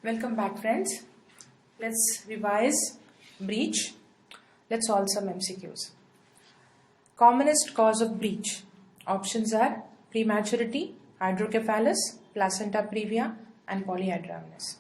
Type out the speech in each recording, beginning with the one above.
Welcome back, friends. Let's revise breech. Let's solve some MCQs. Commonest cause of breech. Options are prematurity, hydrocephalus, placenta previa, and polyhydramnios.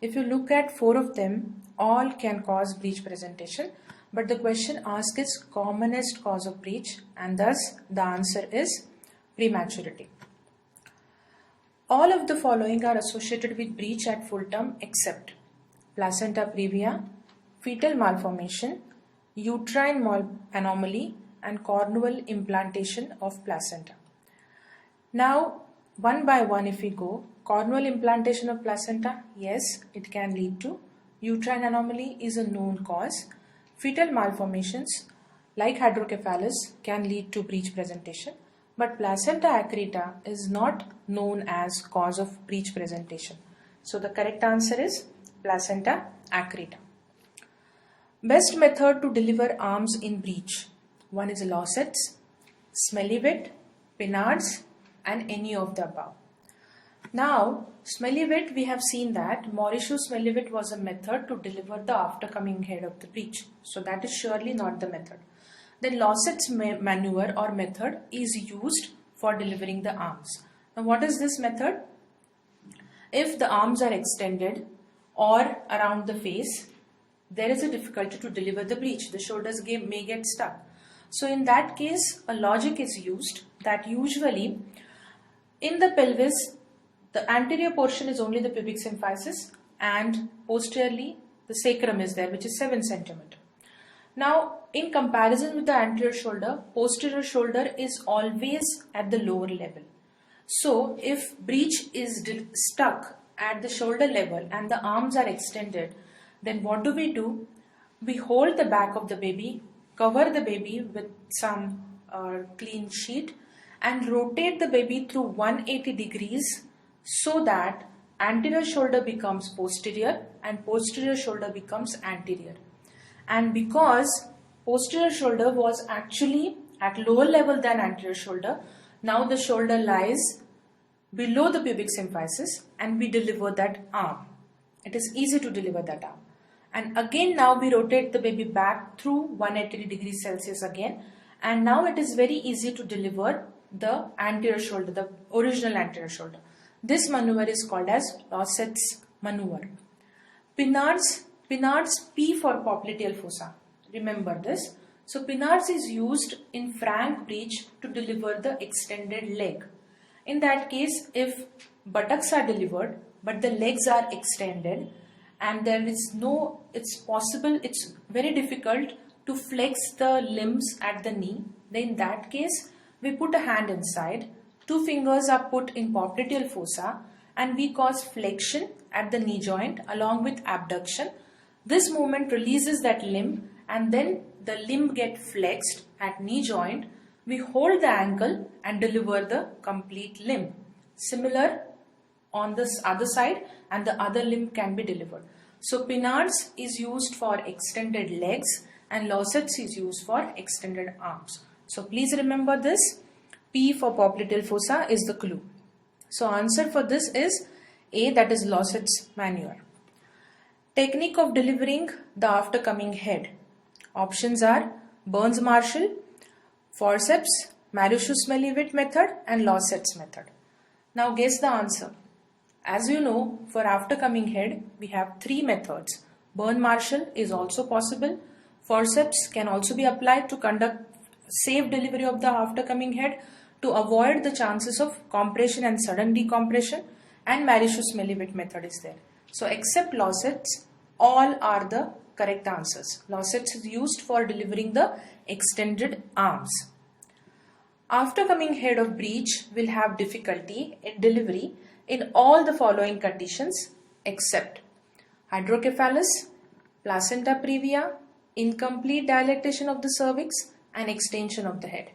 If you look at four of them, all can cause breech presentation, but the question asked is commonest cause of breech, and thus the answer is prematurity. All of the following are associated with breech at full term except placenta previa, fetal malformation, uterine anomaly, and cornual implantation of placenta. Now, one by one if we go, cornual implantation of placenta, yes, it can lead to. Uterine anomaly is a known cause. Fetal malformations like hydrocephalus can lead to breech presentation. But placenta accreta is not known as cause of breech presentation. So the correct answer is placenta accreta. Best method to deliver arms in breech. One is Lossett's, Smellie-Witt, Pinard's, and any of the above. Now, Smellie-Witt, we have seen that Mauricio Smellie-Witt was a method to deliver the aftercoming head of the breech. So that is surely not the method. Then Lossett's maneuver or method is used for delivering the arms. Now what is this method? If the arms are extended or around the face, there is a difficulty to deliver the breech. The shoulders may get stuck. So in that case, a logic is used that usually in the pelvis, the anterior portion is only the pubic symphysis and posteriorly the sacrum is there, which is 7 cm. Now, in comparison with the anterior shoulder, posterior shoulder is always at the lower level. So, if breech is stuck at the shoulder level and the arms are extended, then what do? We hold the back of the baby, cover the baby with some clean sheet and rotate the baby through 180 degrees so that anterior shoulder becomes posterior and posterior shoulder becomes anterior. And because posterior shoulder was actually at lower level than anterior shoulder, now the shoulder lies below the pubic symphysis and we deliver that arm. It is easy to deliver that arm. And again now we rotate the baby back through 180 degrees Celsius again, and now it is very easy to deliver the anterior shoulder, the original anterior shoulder. This maneuver is called as Lossett's maneuver. Pinard's P for popliteal fossa. Remember this. So Pinard's is used in frank breech to deliver the extended leg. In that case, if buttocks are delivered but the legs are extended and there is no, it's very difficult to flex the limbs at the knee, then in that case we put a hand inside, 2 fingers are put in popliteal fossa and we cause flexion at the knee joint along with abduction. This movement releases that limb and then the limb gets flexed at knee joint. We hold the ankle and deliver the complete limb. Similar on this other side and the other limb can be delivered. So Pinard's is used for extended legs and Lossett's is used for extended arms. So please remember this. P for popliteal fossa is the clue. So answer for this is A, that is Lossett's maneuver. Technique of delivering the aftercoming head. Options are Burns-Marshall, forceps, Mauricio-Smellie-Witt method and Lossett's method. Now guess the answer. As you know, for aftercoming head, we have 3 methods. Burns-Marshall is also possible. Forceps can also be applied to conduct safe delivery of the aftercoming head to avoid the chances of compression and sudden decompression, and Mauricio-Smellie-Witt method is there. So except Lossett's, all are the correct answers. Lossett's is used for delivering the extended arms. Aftercoming head of breech will have difficulty in delivery in all the following conditions except hydrocephalus, placenta previa, incomplete dilatation of the cervix and extension of the head.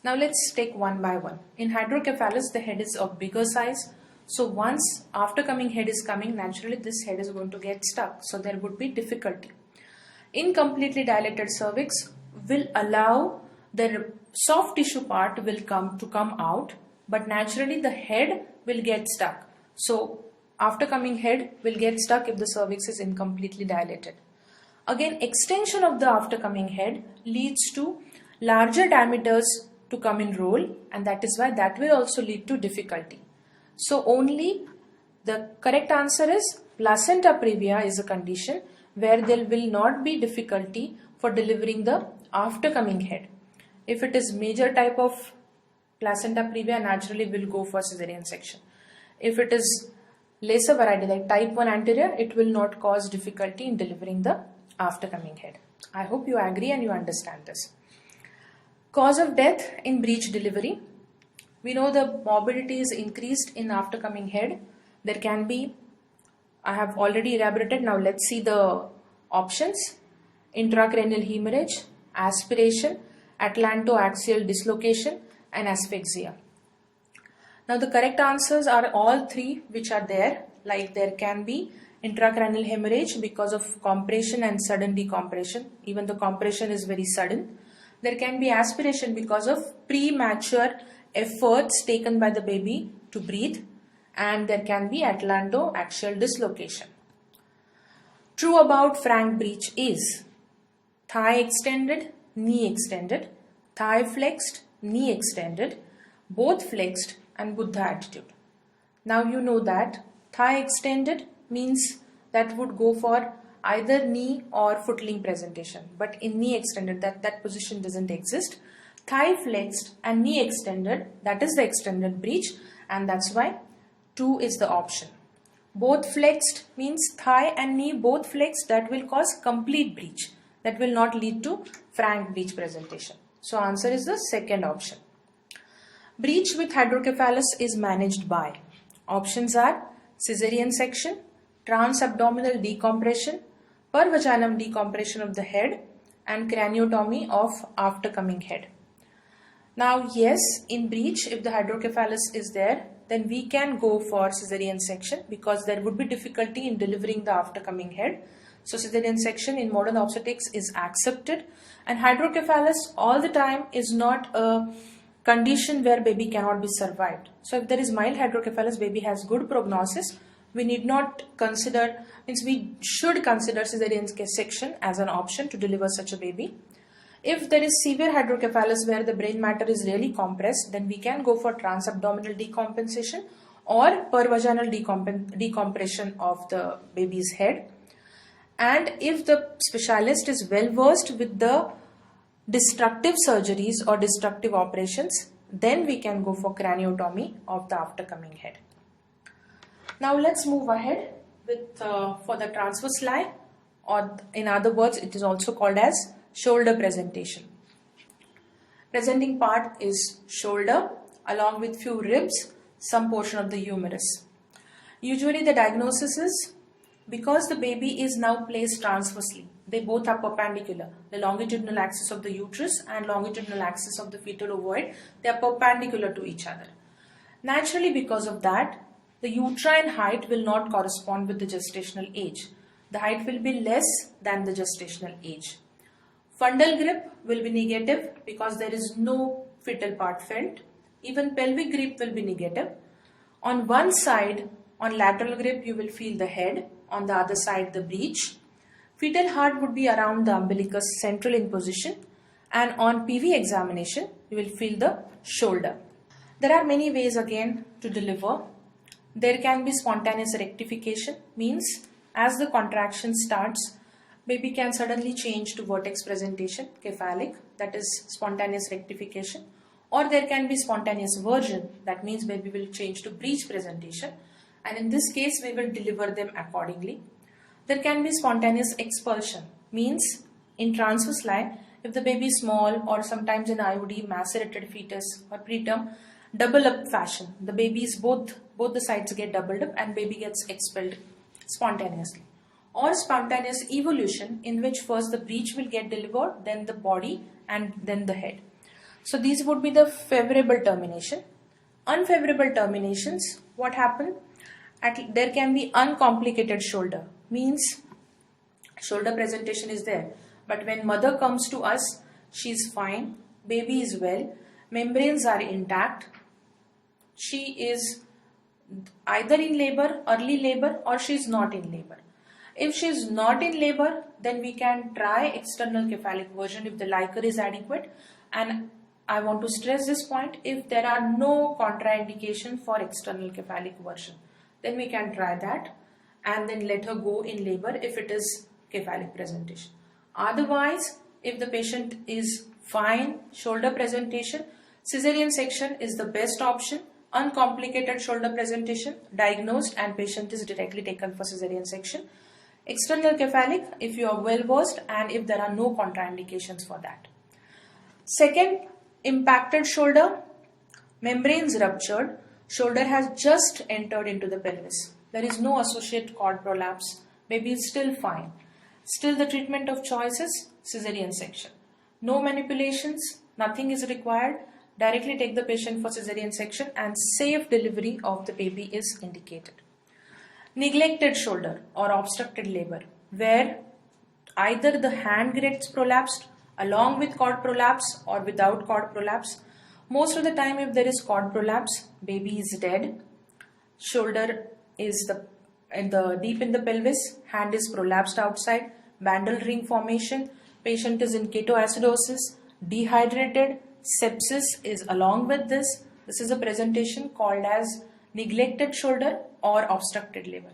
Now let's take one by one. In hydrocephalus, the head is of bigger size. So once aftercoming head is coming, naturally this head is going to get stuck. So there would be difficulty. Incompletely dilated cervix will allow the soft tissue part to come out, but naturally the head will get stuck. So after coming head will get stuck if the cervix is incompletely dilated. Again, extension of the after coming head leads to larger diameters to come in roll, and that is why that will also lead to difficulty. So only the correct answer is placenta previa is a condition where there will not be difficulty for delivering the after coming head. If it is major type of placenta previa, naturally will go for cesarean section. If it is lesser variety like type 1 anterior, it will not cause difficulty in delivering the after coming head. I hope you agree and you understand this. Cause of death in breech delivery. We know the morbidity is increased in after coming head. There can be, I have already elaborated, now let's see the options. Intracranial hemorrhage, aspiration, atlantoaxial dislocation and asphyxia. Now the correct answers are all three which are there, like there can be intracranial hemorrhage because of compression and sudden decompression, even the compression is very sudden. There can be aspiration because of premature efforts taken by the baby to breathe, and there can be atlantoaxial dislocation. True about frank breech is thigh extended, knee extended, thigh flexed, knee extended, both flexed and Buddha attitude. Now you know that thigh extended means that would go for either knee or footling presentation, but in knee extended that position doesn't exist. Thigh flexed and knee extended, that is the extended breech, and that's why 2 is the option. Both flexed means thigh and knee both flexed, that will cause complete breech, that will not lead to frank breech presentation. So answer is the second option. Breech with hydrocephalus is managed by, options are cesarean section, transabdominal decompression, per vaginum decompression of the head, and craniotomy of after coming head. Now yes, in breech, if the hydrocephalus is there, then we can go for cesarean section because there would be difficulty in delivering the after coming head. So cesarean section in modern obstetrics is accepted, and hydrocephalus all the time is not a condition where baby cannot be survived. So if there is mild hydrocephalus, baby has good prognosis, we need not consider, means we should consider cesarean section as an option to deliver such a baby. If there is severe hydrocephalus where the brain matter is really compressed, then we can go for transabdominal decompensation or per vaginal decompression of the baby's head. And if the specialist is well versed with the destructive surgeries or destructive operations, then we can go for craniotomy of the aftercoming head. Now let's move ahead with for the transverse lie, or in other words it is also called as shoulder presentation. Presenting part is shoulder along with few ribs, some portion of the humerus. Usually the diagnosis is because the baby is now placed transversely. They both are perpendicular. The longitudinal axis of the uterus and longitudinal axis of the fetal ovoid, they are perpendicular to each other. Naturally, because of that, the uterine height will not correspond with the gestational age. The height will be less than the gestational age. Fundal grip will be negative because there is no fetal part felt. Even pelvic grip will be negative. On one side, on lateral grip, you will feel the head. On the other side, the breech. Fetal heart would be around the umbilicus, central in position. And on PV examination, you will feel the shoulder. There are many ways again to deliver. There can be spontaneous rectification, means as the contraction starts, baby can suddenly change to vertex presentation, cephalic, that is spontaneous rectification. Or there can be spontaneous version, that means baby will change to breech presentation. And in this case, we will deliver them accordingly. There can be spontaneous expulsion, means in transverse lie, if the baby is small or sometimes in IOD, macerated fetus or preterm, double up fashion. The babies both the sides get doubled up and baby gets expelled spontaneously. Or spontaneous evolution, in which first the breech will get delivered, then the body and then the head. So these would be the favorable termination. Unfavorable terminations, what happen? There can be uncomplicated shoulder, means shoulder presentation is there, but when mother comes to us, she is fine, baby is well, membranes are intact, she is either in labor, early labor, or she is not in labor. If she is not in labor, then we can try external cephalic version if the Leica is adequate. And I want to stress this point, if there are no contraindications for external cephalic version, then we can try that and then let her go in labor if it is cephalic presentation. Otherwise, if the patient is fine, shoulder presentation, cesarean section is the best option. Uncomplicated shoulder presentation, diagnosed and patient is directly taken for cesarean section. External cephalic if you are well versed and if there are no contraindications for that. Second, impacted shoulder, membranes ruptured, shoulder has just entered into the pelvis. There is no associated cord prolapse, baby is still fine. Still the treatment of choice is cesarean section. No manipulations, nothing is required. Directly take the patient for cesarean section and safe delivery of the baby is indicated. Neglected shoulder or obstructed labor, where either the hand gets prolapsed along with cord prolapse or without cord prolapse. Most of the time if there is cord prolapse, baby is dead. Shoulder is deep in the pelvis, hand is prolapsed outside, bandal ring formation, patient is in ketoacidosis, dehydrated, sepsis is along with this. This is a presentation called as neglected shoulder or obstructed labor.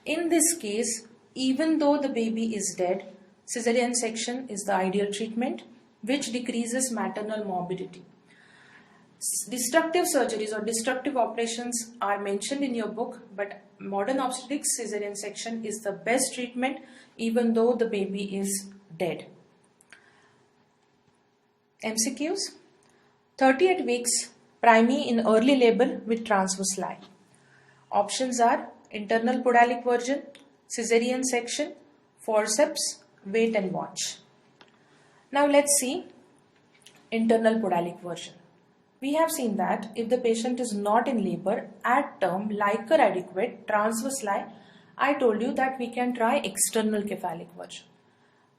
In this case, even though the baby is dead, cesarean section is the ideal treatment, which decreases maternal morbidity. Destructive surgeries or destructive operations are mentioned in your book, but modern obstetrics cesarean section is the best treatment even though the baby is dead. MCQs. 38 weeks, primary in early labor with transverse lie. Options are internal podalic version, cesarean section, forceps, wait and watch. Now let's see internal podalic version. We have seen that if the patient is not in labor, at term, Leica adequate, transverse lie, I told you that we can try external cephalic version.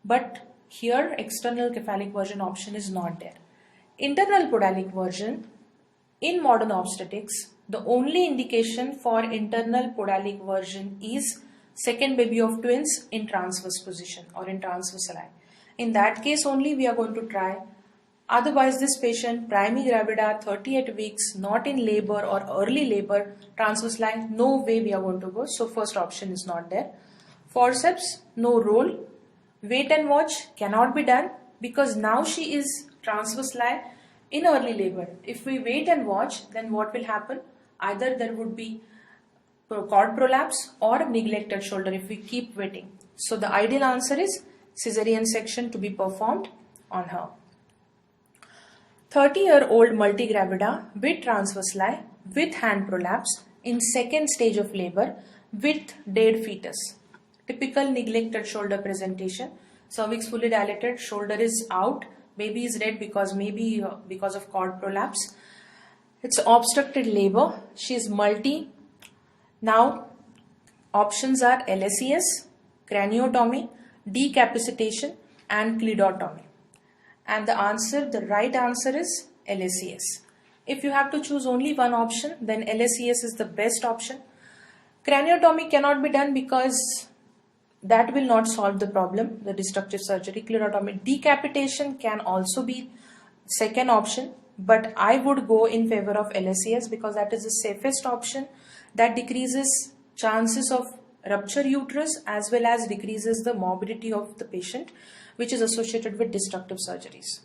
But here external cephalic version option is not there. Internal podalic version, in modern obstetrics, the only indication for internal podalic version is second baby of twins in transverse position or in transverse lie. In that case only we are going to try. Otherwise this patient, primary gravida, 38 weeks, not in labor or early labor, transverse lie, no way we are going to go. So first option is not there. Forceps, no role. Wait and watch cannot be done because now she is transverse lie in early labor. If we wait and watch, then what will happen? Either there would be cord prolapse or neglected shoulder if we keep waiting. So the ideal answer is cesarean section to be performed on her. 30-year-old multigravida with transverse lie with hand prolapse in second stage of labor with dead fetus. Typical neglected shoulder presentation. Cervix fully dilated, shoulder is out, baby is dead because of cord prolapse. It's obstructed labor. She is multi. Now options are LSES, craniotomy, decapacitation and clidotomy. And the right answer is LSES. If you have to choose only one option, then LSES is the best option. Craniotomy cannot be done because that will not solve the problem, the destructive surgery. Clidotomy, decapitation can also be second option, but I would go in favor of LSES because that is the safest option. That decreases chances of rupture uterus as well as decreases the morbidity of the patient, which is associated with destructive surgeries.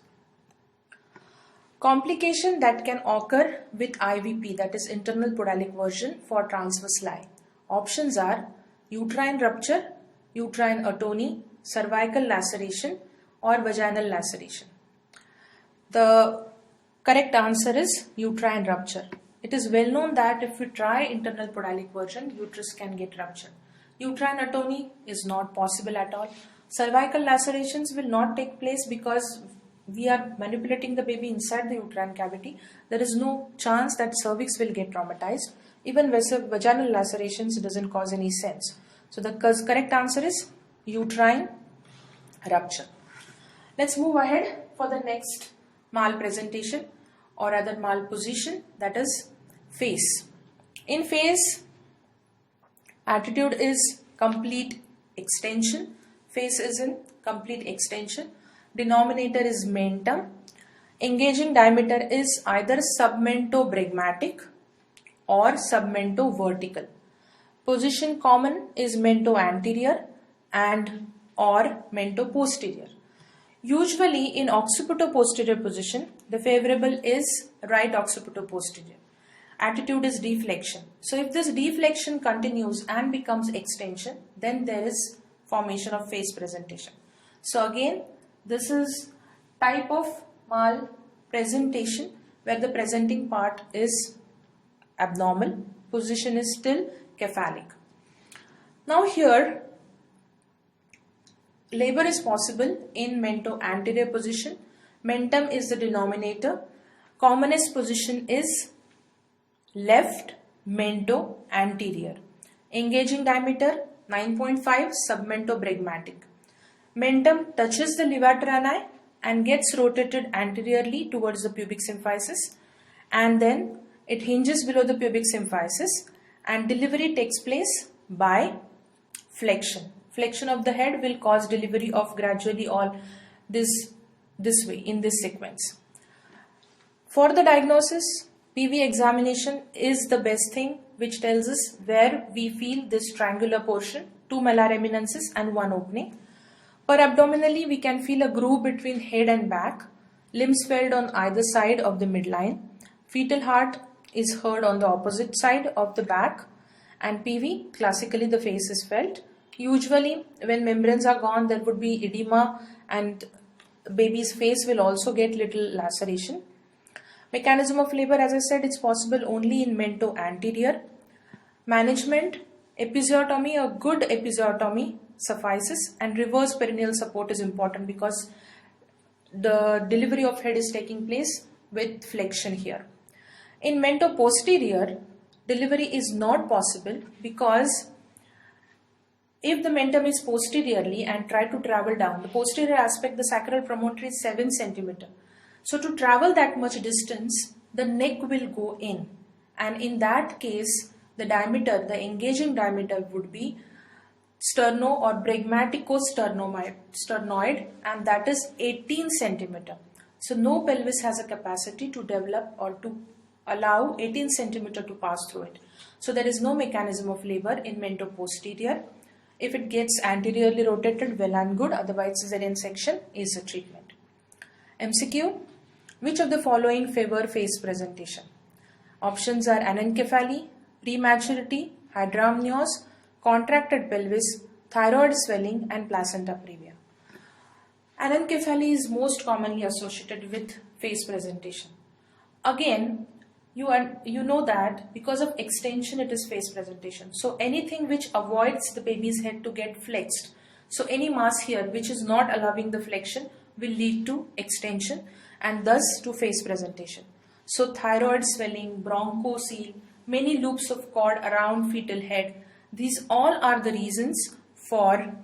Complication that can occur with IVP, that is internal podalic version for transverse lie. Options are uterine rupture, uterine atony, cervical laceration or vaginal laceration. The correct answer is uterine rupture. It is well known that if we try internal podalic version, uterus can get ruptured. Uterine atony is not possible at all. Cervical lacerations will not take place because we are manipulating the baby inside the uterine cavity. There is no chance that cervix will get traumatized. Even vaginal lacerations doesn't cause any sense. So the correct answer is uterine rupture. Let's move ahead for the next malpresentation or other malposition, that is face. In face, attitude is complete extension. Face is in complete extension. Denominator is mentum. Engaging diameter is either submento-bregmatic or submento-vertical. Position common is mento-anterior and or mento-posterior. Usually in occipito-posterior position, the favorable is right occipito-posterior. Attitude is deflection. So if this deflection continues and becomes extension, then there is formation of face presentation. So again, this is type of mal presentation where the presenting part is abnormal, position is still cephalic. Now here, labor is possible in mento-anterior position. Mentum is the denominator. Commonest position is left mento-anterior. Engaging diameter 9.5, submento-bregmatic. Mentum touches the levator ani and gets rotated anteriorly towards the pubic symphysis, and then it hinges below the pubic symphysis and delivery takes place by flexion. Flexion of the head will cause delivery of gradually all this way in this sequence. For the diagnosis, PV examination is the best thing, which tells us where we feel this triangular portion, 2 malar eminences and 1 opening. Per abdominally, we can feel a groove between head and back, limbs felt on either side of the midline. Fetal heart is heard on the opposite side of the back, and PV, classically the face is felt. Usually when membranes are gone, there would be edema and baby's face will also get little laceration. Mechanism of labor, as I said, it's possible only in mento-anterior. Management, episiotomy, a good episiotomy suffices, and reverse perineal support is important because the delivery of head is taking place with flexion here. In mento-posterior, delivery is not possible because if the mentum is posteriorly and try to travel down, the posterior aspect, the sacral promontory is 7 cm. So to travel that much distance, the neck will go in, and in that case, the diameter, the engaging diameter would be sterno or bregmatico-sternoid, and that is 18 cm. So no pelvis has a capacity to develop or to allow 18 cm to pass through it. So there is no mechanism of labor in mento-posterior. If it gets anteriorly rotated, well and good, otherwise cesarean section is a treatment. MCQ, which of the following favor face presentation? Options are anencephaly, prematurity, hydramnios, contracted pelvis, thyroid swelling and placenta previa. Anencephaly is most commonly associated with face presentation. Again, you know that because of extension it is face presentation. So anything which avoids the baby's head to get flexed, so any mass here which is not allowing the flexion will lead to extension and thus to face presentation. So thyroid swelling, bronchocele, many loops of cord around fetal head, these all are the reasons for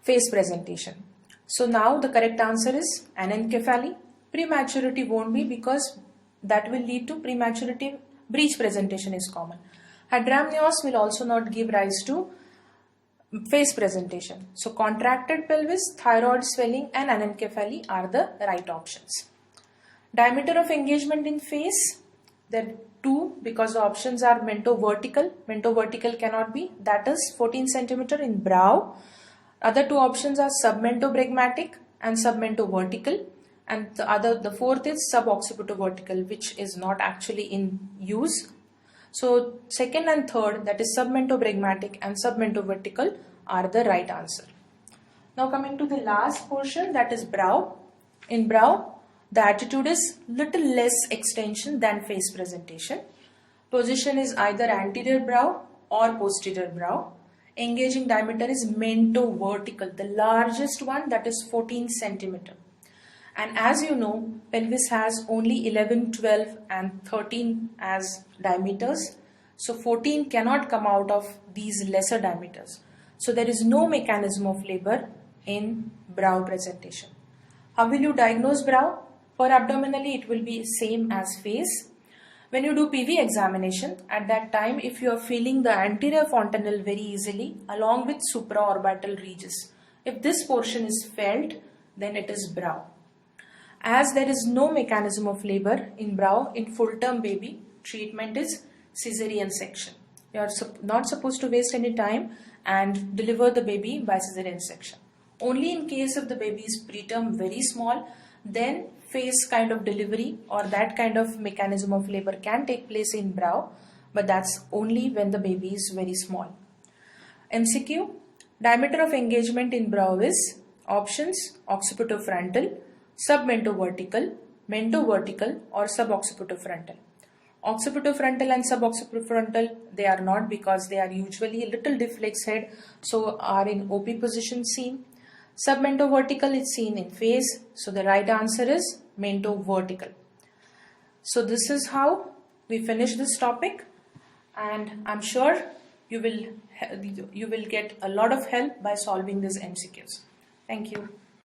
face presentation. So now the correct answer is anencephaly. Prematurity won't be because that will lead to prematurity. Breech presentation is common. Hydramnios will also not give rise to face presentation. So contracted pelvis, thyroid swelling and anencephaly are the right options. Diameter of engagement in face, there are 2 because the options are mento-vertical. Mento-vertical cannot be, that is 14 cm in brow. Other 2 options are submento-bregmatic and submento-vertical, and the fourth is suboccipito-vertical, which is not actually in use. So second and third, that is submento-bregmatic and submento-vertical, are the right answer. Now coming to the last portion, that is brow. In brow, the attitude is little less extension than face presentation. Position is either anterior brow or posterior brow. Engaging diameter is mento-vertical, the largest one, that is 14 cm. And as you know, pelvis has only 11, 12 and 13 as diameters. So 14 cannot come out of these lesser diameters. So there is no mechanism of labor in brow presentation. How will you diagnose brow? Per abdominally it will be same as face. When you do PV examination, at that time, if you are feeling the anterior fontanelle very easily along with supraorbital ridges, if this portion is felt, then it is brow. As there is no mechanism of labor in brow in full-term baby, treatment is cesarean section. You are not supposed to waste any time and deliver the baby by cesarean section. Only in case if the baby is preterm very small, then phase kind of delivery or that kind of mechanism of labor can take place in brow, but that's only when the baby is very small. MCQ, diameter of engagement in brow is options: occipitofrontal, submentovertical, mentovertical or suboccipitofrontal. Occipitofrontal and suboccipitofrontal, they are not, because they are usually a little deflex head, so are in OP position seen. Submentovertical is seen in phase, so the right answer is mentovertical. So this is how we finish this topic, and I'm sure you will get a lot of help by solving these MCQs. Thank you.